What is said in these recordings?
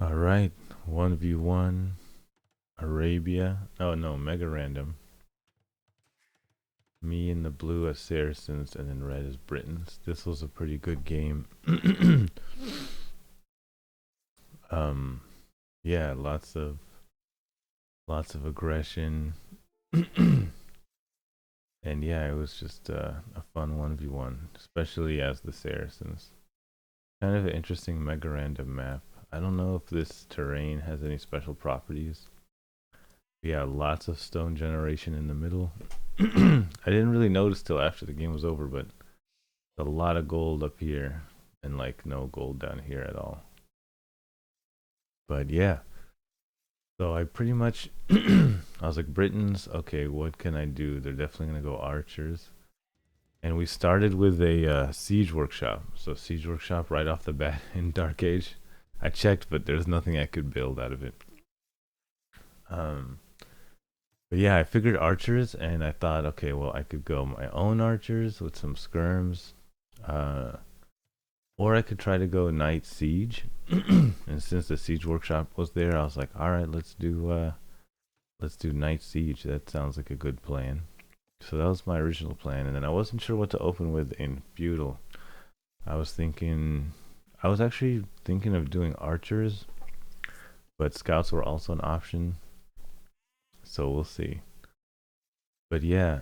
All right, 1v1 Arabia. Oh no, mega random. Me in the blue as Saracens and then red as Britons. This was a pretty good game. um yeah, lots of aggression. And yeah, it was just a fun 1v1, especially as the Saracens. Kind of an interesting mega random map. I don't know if this terrain has any special properties. Yeah, lots of stone generation in the middle. I didn't really notice till after the game was over, but a lot of gold up here and like no gold down here at all. But yeah, so I pretty much I was like, Britons, okay, what can I do? They're definitely gonna go archers. And we started with a siege workshop. So siege workshop right off the bat in Dark Age. I checked, but there's nothing I could build out of it. Um, but yeah, I figured archers, and I thought, okay, well, I could go my own archers with some skirms, uh, or I could try to go night siege. And since the siege workshop was there, I was like, all right, let's do night siege. That sounds like a good plan. So that was my original plan, and then I wasn't sure what to open with in feudal. I was thinking, I was actually thinking of doing archers, but scouts were also an option. So we'll see. But yeah,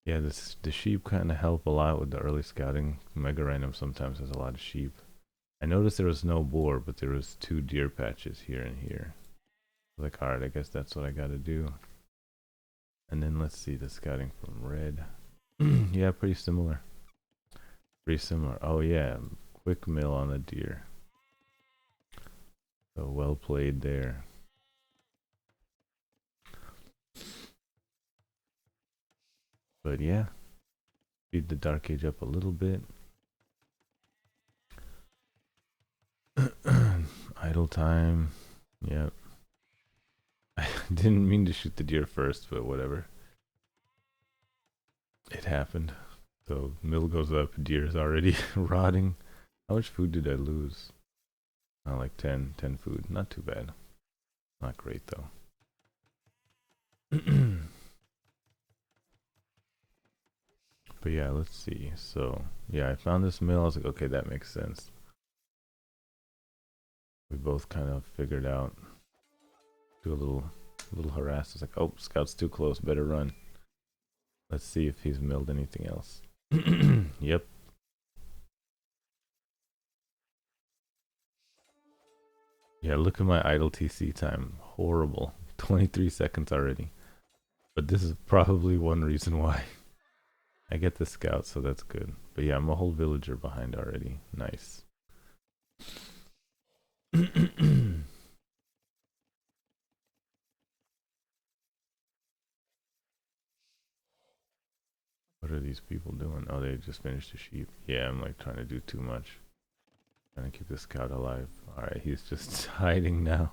yeah, the sheep kind of help a lot with the early scouting. Mega random sometimes has a lot of sheep. I noticed there was no boar, but there was two deer patches here and here. Like, all right, I guess that's what I got to do. And then let's see the scouting from red. Yeah, pretty similar. Pretty similar. Oh yeah, quick mill on the deer. So well played there. But yeah, speed the dark age up a little bit. Idle time. Yep. I didn't mean to shoot the deer first, but whatever. It happened. So mill goes up, deer is already rotting. How much food did I lose? Oh, like 10 food. Not too bad. Not great though. But yeah, let's see. So yeah, I found this mill. I was like, okay, that makes sense. We both kind of figured out. Do a little harass. It's like, oh, scout's too close. Better run. Let's see if he's milled anything else. Yep. Yeah, look at my idle TC time. Horrible. 23 seconds already. But this is probably one reason why. I get the scout, so that's good. But yeah, I'm a whole villager behind already. Nice. What are these people doing? Oh, they just finished a sheep. Yeah, I'm like trying to do too much. Trying to keep the scout alive. Alright, he's just hiding now.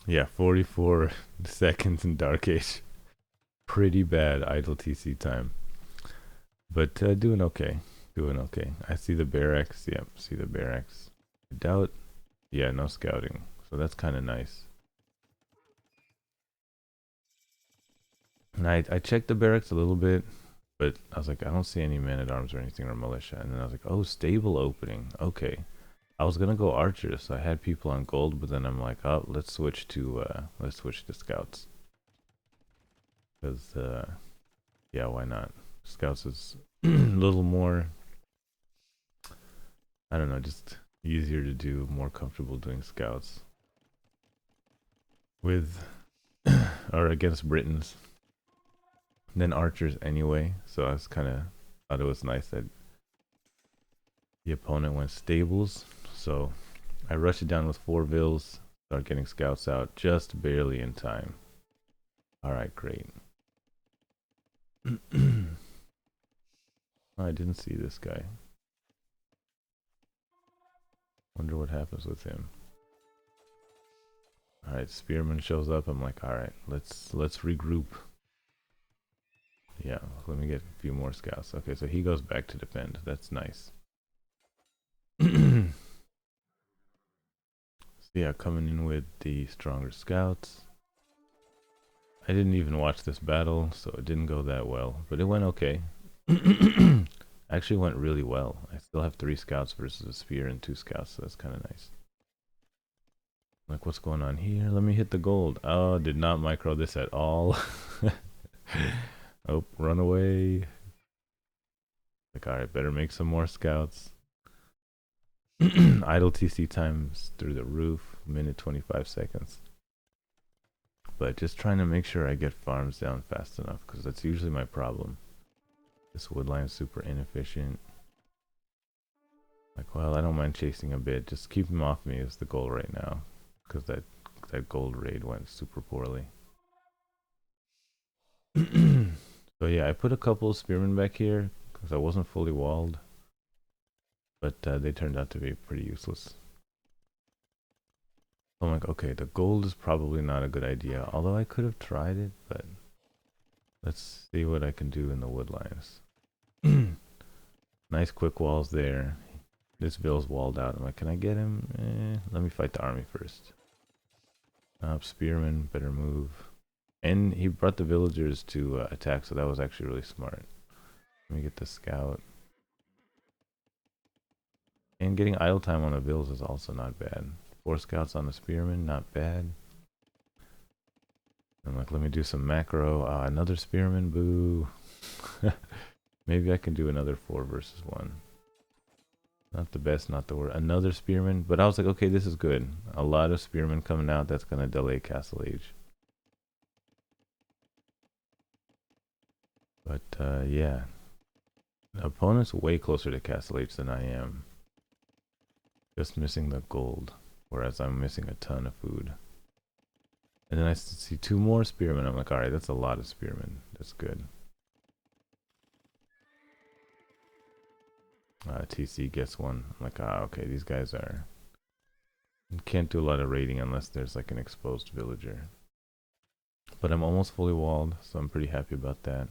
Yeah, 44 seconds in Dark Age. Pretty bad idle TC time. But doing okay. Doing okay. I see the barracks. Yep, see the barracks. I doubt. Yeah, no scouting. So that's kind of nice. And I checked the barracks a little bit, but I was like, I don't see any men at arms or anything or militia. And then I was like, oh, stable opening. Okay. I was gonna go archers, so I had people on gold, but then I'm like, oh, let's switch to scouts. Because yeah, why not? Scouts is a little more, I don't know, just easier to do, more comfortable doing scouts with or against Britons than archers anyway. So I was kind of thought it was nice that the opponent went stables. So I rushed it down with 4 vills, start getting scouts out just barely in time. All right, great. Oh, I didn't see this guy. Wonder what happens with him. All right, spearman shows up. I'm like, all right, let's regroup. Yeah, let me get a few more scouts. Okay, so he goes back to defend. That's nice. So yeah, coming in with the stronger scouts. I didn't even watch this battle, so it didn't go that well, but it went okay. Actually went really well. I still have 3 scouts versus a spear and 2 scouts, so that's kind of nice. Like, what's going on here? Let me hit the gold. Oh, did not micro this at all. Oh, run away. Like, alright, better make some more scouts. Idle TC times through the roof, minute 25 seconds. But just trying to make sure I get farms down fast enough, because that's usually my problem. This wood line is super inefficient. Like, well, I don't mind chasing a bit. Just keep him off me is the goal right now, because that gold raid went super poorly. So yeah, I put a couple of spearmen back here because I wasn't fully walled, but they turned out to be pretty useless. I'm like, okay, the gold is probably not a good idea, although I could have tried it, but let's see what I can do in the wood lines. Nice quick walls there. This Bill's walled out. I'm like, can I get him? Let me fight the army first. Spearman, better move. And he brought the villagers to attack, so that was actually really smart. Let me get the scout. And getting idle time on the vills is also not bad. 4 scouts on the spearman, not bad. I'm like, let me do some macro. Another spearman, boo. Maybe I can do another 4 versus 1. Not the best, not the worst. Another spearman, but I was like, okay, this is good. A lot of spearmen coming out. That's gonna delay Castle Age. But yeah, the opponent's way closer to Castle Age than I am. Just missing the gold, whereas I'm missing a ton of food. And then I see 2 more spearmen. I'm like, all right, that's a lot of spearmen. That's good. TC gets one. I'm like, okay, these guys are... Can't do a lot of raiding unless there's like an exposed villager. But I'm almost fully walled, so I'm pretty happy about that.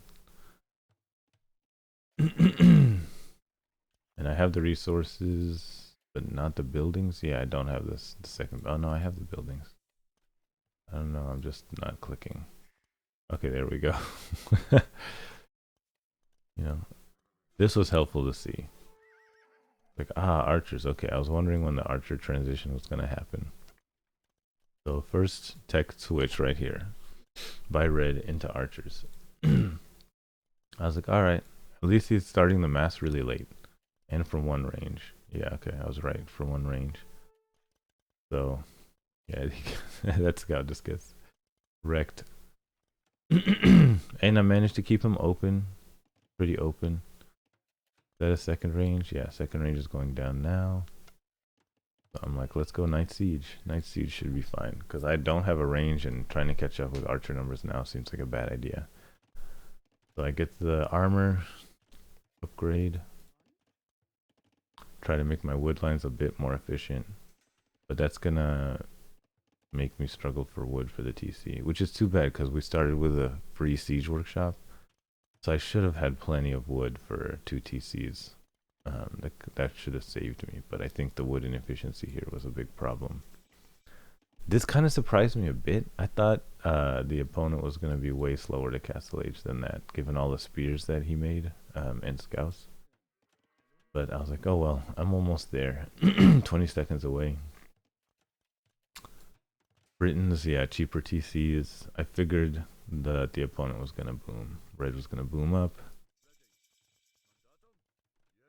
And I have the resources, but not the buildings. Yeah, I don't have this. The second... Oh, no, I have the buildings. I don't know, I'm just not clicking. Okay, there we go. You know, this was helpful to see. Like, archers. Okay, I was wondering when the archer transition was going to happen. So first tech switch right here. By red into archers. I was like, all right. At least he's starting the mass really late. And from 1 range. Yeah, okay, I was right. From 1 range. So, yeah, that scout just gets wrecked. And I managed to keep him open. Pretty open. Is that a second range? Yeah, second range is going down now. So I'm like, let's go Night Siege. Night Siege should be fine. Because I don't have a range, and trying to catch up with archer numbers now seems like a bad idea. So I get the armor upgrade. Try to make my wood lines a bit more efficient. But that's gonna make me struggle for wood for the TC. Which is too bad, because we started with a free siege workshop. So I should have had plenty of wood for 2 TCs. That should have saved me, but I think the wood inefficiency here was a big problem. This kind of surprised me a bit. I thought the opponent was going to be way slower to Castle Age than that, given all the spears that he made and scouts. But I was like, oh well, I'm almost there. 20 seconds away. Britons, yeah, cheaper TCs. I figured that the opponent was going to boom. Red was going to boom up.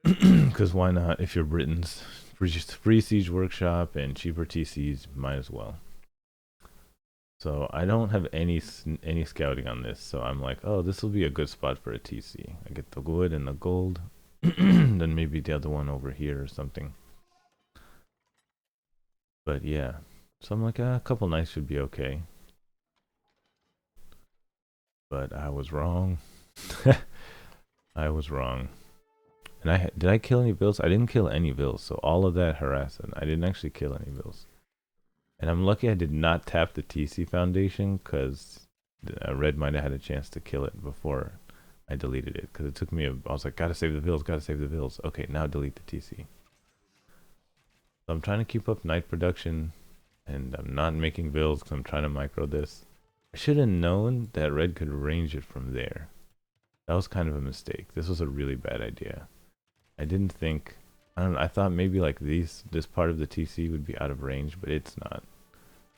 Because why not? If you're Britons, free siege workshop and cheaper TCs, might as well. So I don't have any scouting on this, so I'm like, oh, this will be a good spot for a TC. I get the wood and the gold, then maybe the other one over here or something. But yeah, so I'm like, a couple nights should be okay. But I was wrong. I was wrong. And did I kill any bills? I didn't kill any bills. So all of that harassment, I didn't actually kill any bills. And I'm lucky I did not tap the TC foundation, because Red might have had a chance to kill it before I deleted it because it took me. I was like, gotta save the vills, gotta save the vills. Okay, now delete the TC. So I'm trying to keep up night production, and I'm not making vills because I'm trying to micro this. I should have known that red could range it from there. That was kind of a mistake. This was a really bad idea. I didn't think. I don't know. I thought maybe like this part of the TC would be out of range, but it's not.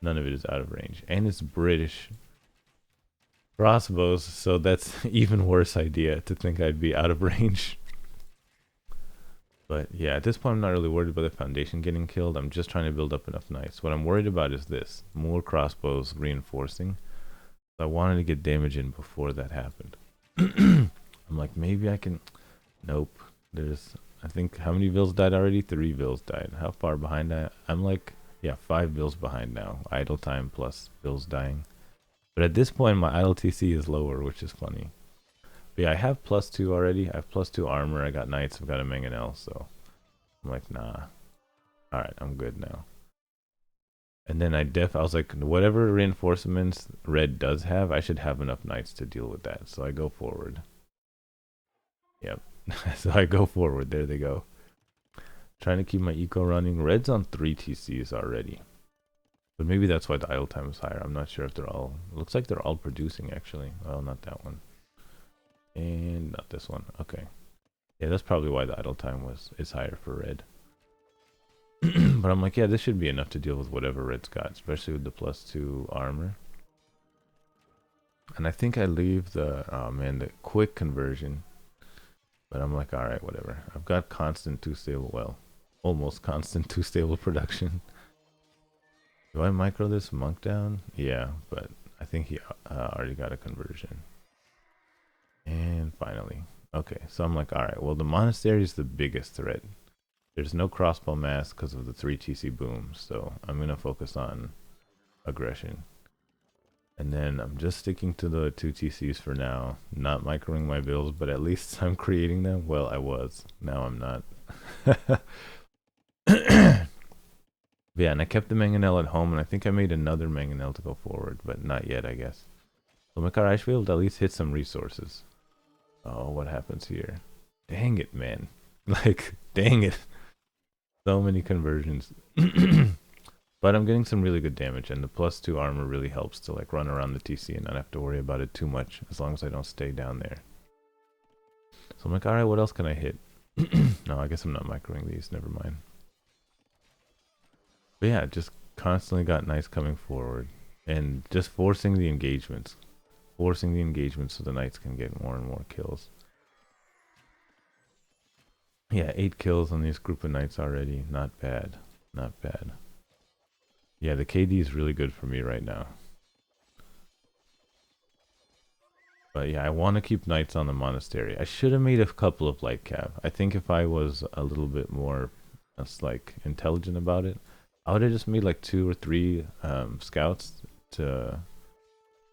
None of it is out of range, and it's British crossbows, so that's even worse idea to think I'd be out of range. But yeah, at this point I'm not really worried about the foundation getting killed. I'm just trying to build up enough knights. What I'm worried about is this: more crossbows reinforcing. So I wanted to get damage in before that happened. I'm like, maybe I can. Nope. There's, I think, how many vills died already? 3 vills died. How far behind I'm like, yeah, 5 vills behind now. Idle time plus vills dying. But at this point, my idle TC is lower, which is funny. But yeah, I have +2 already. I have +2 armor. I got knights. I've got a mangonel. So I'm like, nah. Alright, I'm good now. And then I was like, whatever reinforcements red does have, I should have enough knights to deal with that. So I go forward. Yep. So I go forward. There they go. Trying to keep my eco running. Red's on 3 TCs already. But maybe that's why the idle time is higher. I'm not sure if they're all... It looks like they're all producing, actually. Oh, not that one. And not this one. Okay. Yeah, that's probably why the idle time is higher for red. But I'm like, yeah, this should be enough to deal with whatever red's got, especially with the +2 armor. And I think I leave the... Oh, man, the quick conversion. But I'm like, alright, whatever. I've got constant 2 stable... Well, almost constant 2 stable production. Do I micro this monk down? Yeah, but I think he already got a conversion. And finally. Okay, so I'm like, alright, well, the monastery is the biggest threat. There's no crossbow mass because of the 3 TC booms, so I'm going to focus on aggression. And then I'm just sticking to the 2 TCs for now, not microing my builds, but at least I'm creating them. Well, I was. Now I'm not. Yeah, and I kept the mangonel at home, and I think I made another mangonel to go forward, but not yet, I guess. So I'm like, alright, I should be able to at least hit some resources. Oh, what happens here? Dang it, man. Like, dang it. So many conversions. But I'm getting some really good damage, and the +2 armor really helps to like run around the TC and not have to worry about it too much, as long as I don't stay down there. So I'm like, alright, what else can I hit? No, I guess I'm not microing these, never mind. But yeah, just constantly got knights coming forward, and just forcing the engagements. Forcing the engagements so the knights can get more and more kills. Yeah, 8 kills on this group of knights already. Not bad. Not bad. Yeah, the KD is really good for me right now. But yeah, I want to keep knights on the monastery. I should have made a couple of light cav. I think if I was a little bit more like intelligent about it, I would have just made like 2 or 3 scouts to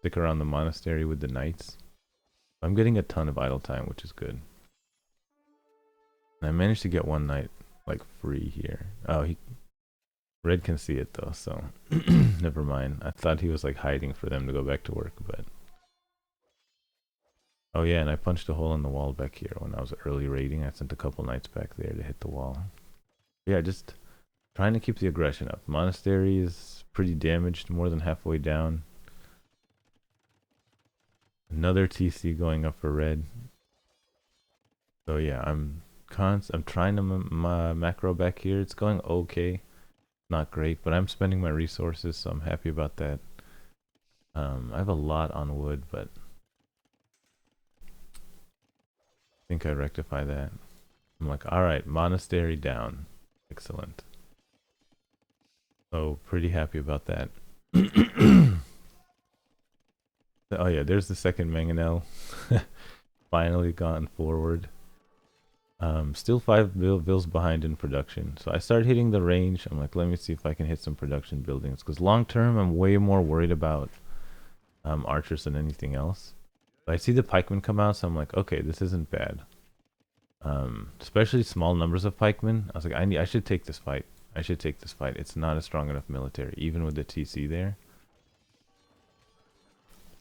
stick around the monastery with the knights. I'm getting a ton of idle time, which is good. And I managed to get 1 knight like free here. Oh, red can see it though, so never mind. I thought he was like hiding for them to go back to work, but oh yeah, and I punched a hole in the wall back here when I was early raiding. I sent a couple knights back there to hit the wall. Yeah, just trying to keep the aggression up. Monastery is pretty damaged, more than halfway down. Another TC going up for red. So yeah, I'm trying to macro back here. It's going okay. Not great, but I'm spending my resources, so I'm happy about that. I have a lot on wood, but I think I rectify that. I'm like, alright, monastery down. Excellent. So pretty happy about that. Oh yeah, there's the second mangonel. Finally gone forward. Still 5 vills behind in production. So I started hitting the range. I'm like, let me see if I can hit some production buildings. Because long term, I'm way more worried about archers than anything else. But I see the pikemen come out, so I'm like, okay, this isn't bad. Especially small numbers of pikemen. I was like, I should take this fight. I should take this fight. It's not a strong enough military, even with the TC there.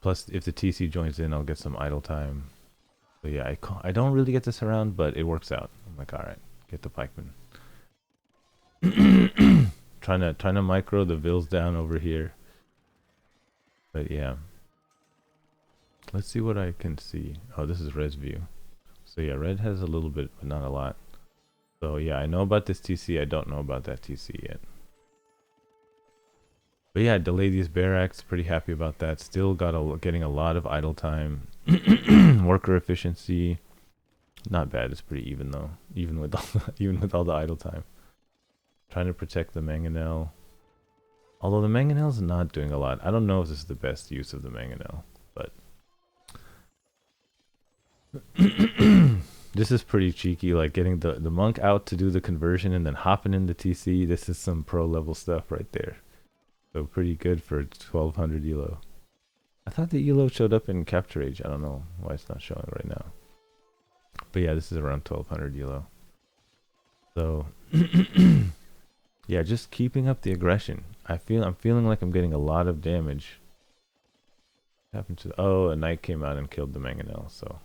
Plus, if the TC joins in, I'll get some idle time. So yeah, I don't really get this around, but it works out. I'm like, all right, get the pikeman. trying to micro the vills down over here. But yeah, let's see what I can see. Oh, this is red's view. So yeah, red has a little bit, but not a lot. So yeah, I know about this TC. I don't know about that TC yet. But yeah, delay these barracks. Pretty happy about that. Still getting a lot of idle time. Worker efficiency, not bad. It's pretty even though, even with all the idle time. Trying to protect the mangonel. Although the mangonel's not doing a lot. I don't know if this is the best use of the mangonel, but this is pretty cheeky. Like getting the monk out to do the conversion and then hopping in the TC. This is some pro level stuff right there. So pretty good for 1200 elo. I thought the elo showed up in capture age. I don't know why it's not showing right now. But yeah, this is around 1200 elo. So yeah, just keeping up the aggression. I'm feeling like I'm getting a lot of damage. What happened to a knight came out and killed the mangonel, so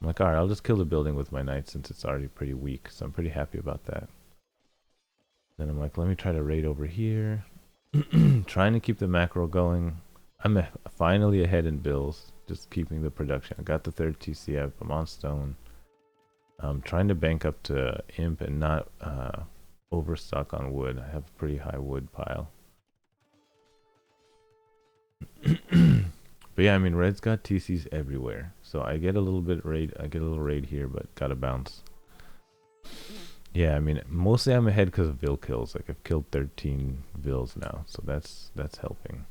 I'm like, alright, I'll just kill the building with my knight since it's already pretty weak, so I'm pretty happy about that. Then I'm like, let me try to raid over here. Trying to keep the macro going. I'm finally ahead in bills, just keeping the production. I got the third TC up, I'm on stone. I'm trying to bank up to imp and not overstock on wood. I have a pretty high wood pile. But yeah, I mean, red's got TCs everywhere, so I get a little raid here, but gotta bounce. Yeah, I mean, mostly I'm ahead because of vill kills. Like I've killed 13 vills now, so that's helping.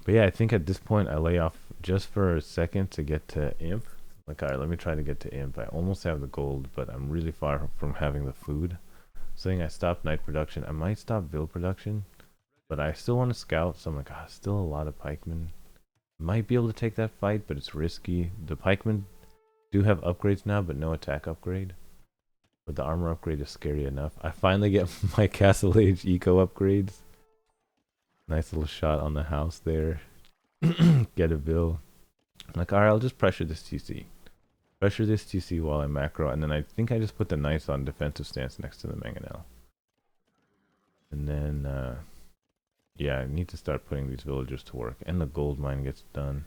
But yeah, I think at this point I lay off just for a second to get to imp. Like, all right, let me try to get to imp. I almost have the gold, but I'm really far from having the food. Saying I stopped night production. I might stop vill production, but I still want to scout. So I'm like, still a lot of pikemen. Might be able to take that fight, but it's risky. The pikemen do have upgrades now, but no attack upgrade. But the armor upgrade is scary enough. I finally get my Castle Age eco upgrades. Nice little shot on the house there. Get a bill. I'm like, alright, I'll just pressure this TC. Pressure this TC while I macro, and then I think I just put the knights on defensive stance next to the mangonel. And then, yeah, I need to start putting these villagers to work, and the gold mine gets done.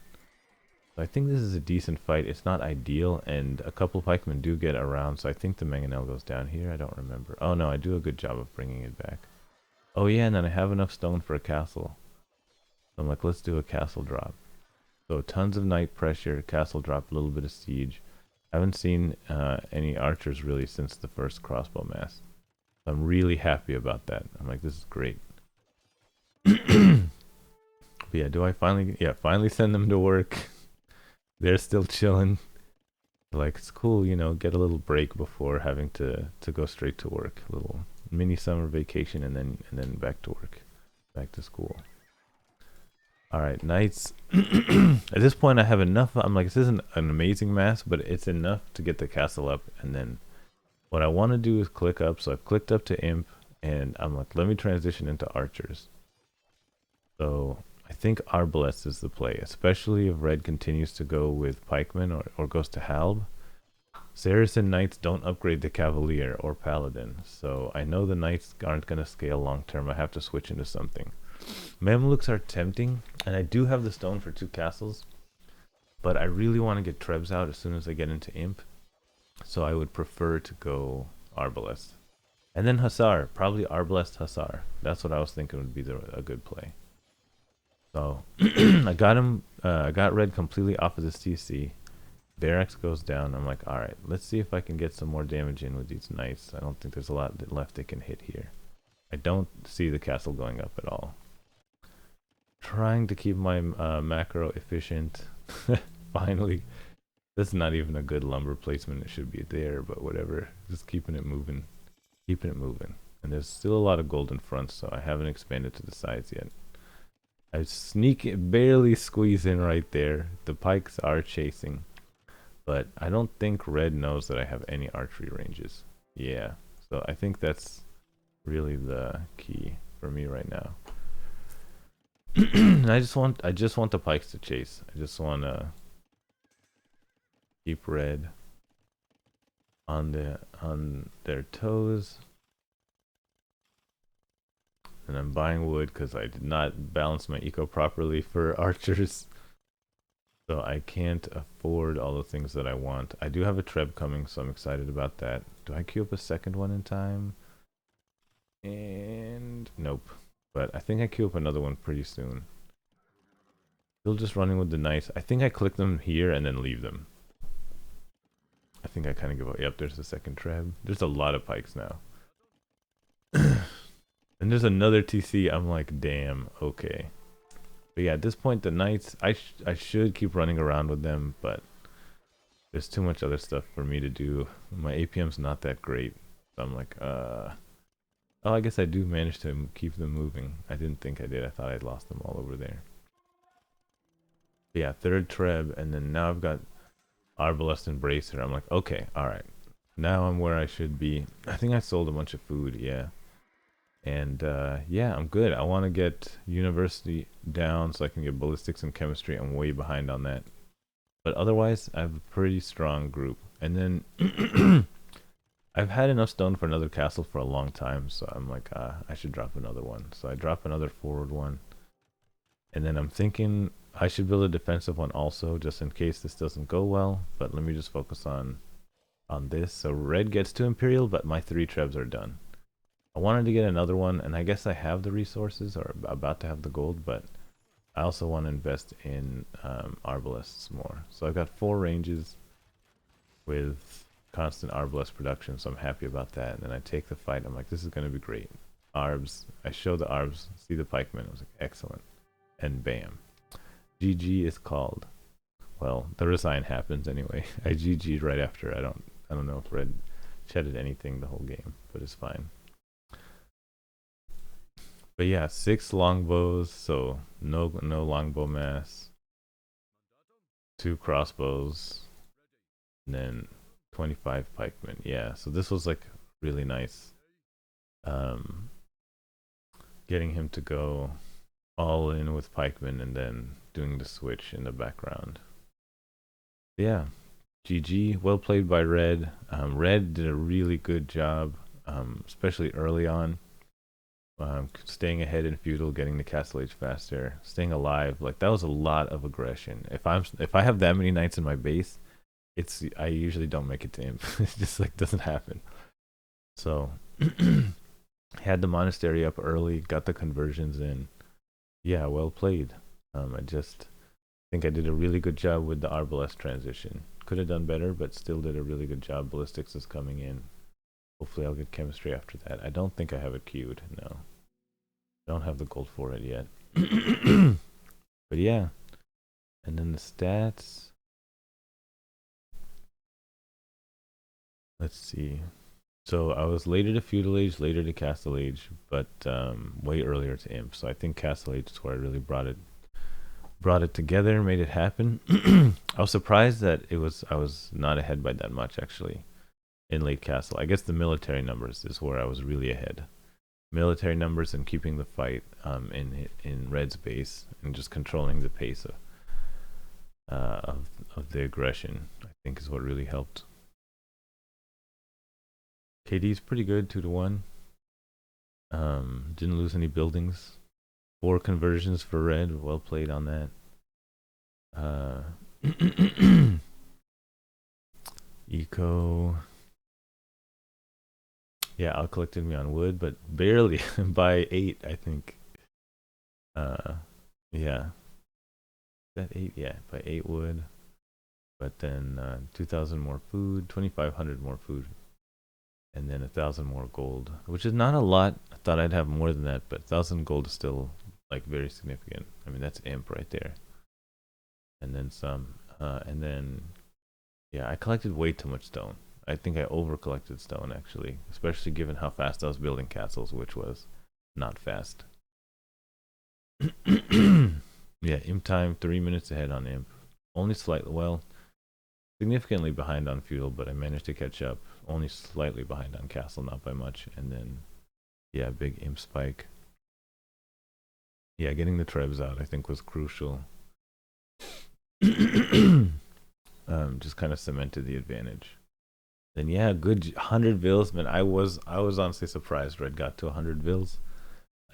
So I think this is a decent fight. It's not ideal, and a couple pikemen do get around, so I think the mangonel goes down here. I don't remember. Oh no, I do a good job of bringing it back. Oh yeah, and then I have enough stone for a castle. So I'm like, let's do a castle drop. So tons of knight pressure, castle drop, a little bit of siege. I haven't seen any archers really since the first crossbow mass. So I'm really happy about that. I'm like, this is great. But yeah, finally send them to work. They're still chilling. Like, it's cool, you know, get a little break before having to go straight to work. A little mini summer vacation and then back to work. Back to school. Alright, knights. At this point I have enough. I'm like, this isn't an amazing mass, but it's enough to get the castle up. And then what I want to do is click up. So I've clicked up to imp, and I'm like, let me transition into archers. So I think arbalest is the play, especially if red continues to go with pikemen or goes to halb. Saracen knights don't upgrade the cavalier or paladin, so I know the knights aren't going to scale long term. I have to switch into something. Mamluks are tempting, and I do have the stone for 2 castles, but I really want to get Trebs out as soon as I get into imp, so I would prefer to go arbalest. And then hussar, probably arbalest hussar. That's what I was thinking would be a good play. So I got him. I got red completely off of this TC. Barracks goes down. I'm like, all right, let's see if I can get some more damage in with these knights. I don't think there's a lot left they can hit here. I don't see the castle going up at all. Trying to keep my macro efficient. Finally, this is not even a good lumber placement. It should be there, but whatever. Just keeping it moving. Keeping it moving. And there's still a lot of gold in front, so I haven't expanded to the sides yet. I barely squeeze in right there. The pikes are chasing. But I don't think red knows that I have any archery ranges. Yeah, so I think that's really the key for me right now. I just want the pikes to chase. I just want to Keep red on their toes. And I'm buying wood because I did not balance my eco properly for archers. So I can't afford all the things that I want. I do have a treb coming, so I'm excited about that. Do I queue up a second one in time? And nope. But I think I queue up another one pretty soon. Still just running with the knights. I think I click them here and then leave them. I think I kind of give up. Yep, there's the second treb. There's a lot of pikes now. And there's another TC. I'm like, damn, okay. But yeah, at this point, the knights, I should keep running around with them, but there's too much other stuff for me to do. My APM's not that great. So I'm like, oh, I guess I do manage to keep them moving. I didn't think I did. I thought I'd lost them all over there. But yeah, third treb, and then now I've got Arbalest and Bracer. I'm like, okay, alright. Now I'm where I should be. I think I sold a bunch of food, yeah. And yeah, I'm good. I want to get university down so I can get ballistics and chemistry. I'm way behind on that. But otherwise, I have a pretty strong group. And then I've had enough stone for another castle for a long time, so I'm like, I should drop another one. So I drop another forward one. And then I'm thinking I should build a defensive one also, just in case this doesn't go well. But let me just focus on this. So red gets to Imperial, but my 3 trebs are done. I wanted to get another one, and I guess I have the resources, or about to have the gold, but I also want to invest in Arbalests more. So I've got 4 ranges with constant Arbalest production, so I'm happy about that. And then I take the fight, I'm like, this is going to be great. Arbs, I show the Arbs, see the pikemen, I was like, excellent. And bam. GG is called. Well, the resign happens anyway. I GG'd right after. I don't know if red shedded anything the whole game, but it's fine. But yeah, 6 longbows, so no longbow mass. 2 crossbows, and then 25 pikemen. Yeah, so this was like really nice. Getting him to go all in with pikemen and then doing the switch in the background. Yeah, GG. Well played by red. Red did a really good job, especially early on. Staying ahead in feudal, getting the castle age faster, staying alive. Like that was a lot of aggression. If I have that many knights in my base, I usually don't make it to imp. It just like doesn't happen. So had the monastery up early, got the conversions in. Yeah, well played. I just think I did a really good job with the Arbalest transition. Could have done better, but still did a really good job. Ballistics is coming in. Hopefully I'll get chemistry after that. I don't think I have it queued, no. Don't have the gold for it yet. But yeah. And then the stats. Let's see. So I was later to feudal age, later to castle age, but way earlier to imp. So I think castle age is where I really brought it together, made it happen. I was surprised that I was not ahead by that much actually in late castle. I guess the military numbers is where I was really ahead. Military numbers and keeping the fight in red's base and just controlling the pace of the aggression, I think is what really helped. KD's pretty good, 2-1. Didn't lose any buildings. 4 conversions for red, well played on that. Eco. Yeah, outcollected me on wood, but barely by 8, I think. Yeah. Is that 8? Yeah, by 8 wood. But then 2,000 more food, 2,500 more food, and then 1,000 more gold, which is not a lot. I thought I'd have more than that, but 1,000 gold is still like very significant. I mean, that's imp right there. And then some, and then yeah, I collected way too much stone. I think I over collected stone actually, especially given how fast I was building castles, which was not fast. Yeah, imp time 3 minutes ahead on imp. Only slightly, well, significantly behind on feudal, but I managed to catch up. Only slightly behind on castle, not by much. And then, yeah, big imp spike. Yeah, getting the trebs out I think was crucial. just kind of cemented the advantage. Then yeah, good 100 vills, man. I was honestly surprised Red got to 100 vills.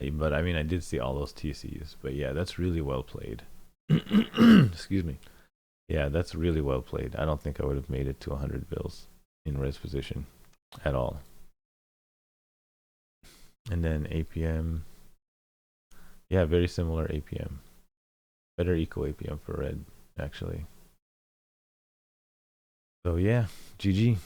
But I mean, I did see all those TCs. But yeah, that's really well played. Excuse me. Yeah, that's really well played. I don't think I would have made it to 100 vills in res position at all. And then APM. Yeah, very similar APM. Better eco APM for red, actually. So yeah, GG.